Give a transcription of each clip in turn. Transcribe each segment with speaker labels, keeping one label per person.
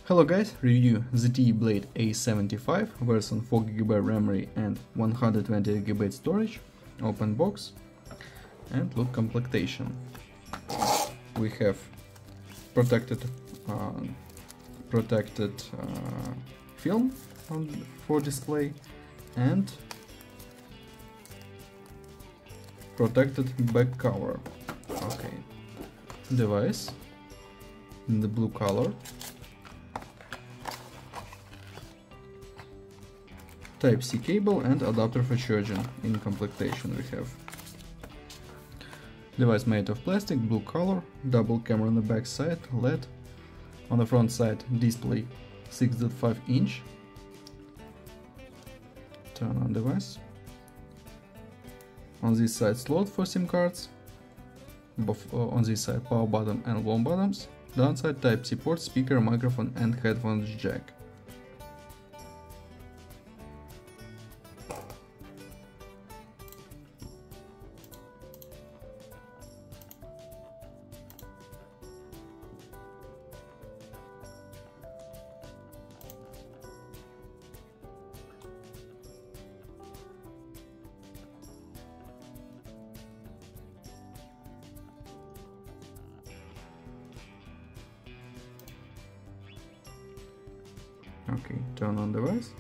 Speaker 1: Hello guys, review ZTE Blade A75 version 4GB memory and 120GB storage, open box, and look completion. We have protected film for display and protected back cover. Okay, device in the blue color. Type-C cable and adapter for charging. In completion we have device made of plastic, blue color, double camera on the back side, LED, on the front side display 6.5 inch, turn on device, on this side slot for SIM cards, both on this side power button and volume buttons, downside Type-C port, speaker, microphone and headphones jack. Okay, turn on device,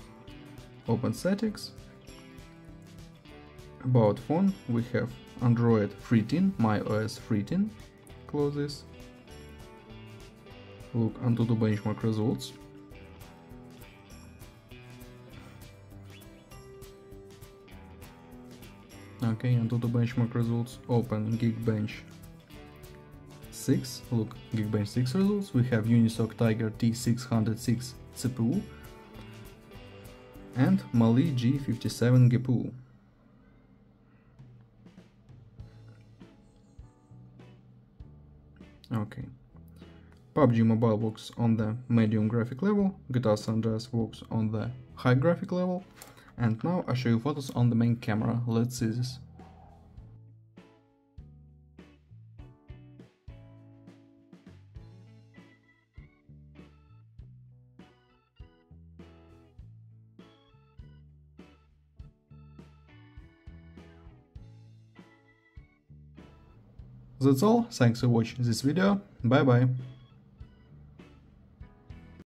Speaker 1: open settings, about phone, we have Android 13, MyOS 13, close this, look AnTuTu benchmark results, okay, AnTuTu benchmark results, open Geekbench 6, look Geekbench 6 results, we have Unisoc Tiger T606 CPU and Mali G57 GPU. Okay, PUBG Mobile works on the medium graphic level, GTA San Andreas works on the high graphic level, and now I show you photos on the main camera. Let's see this. That's all, thanks for watching this video, bye bye.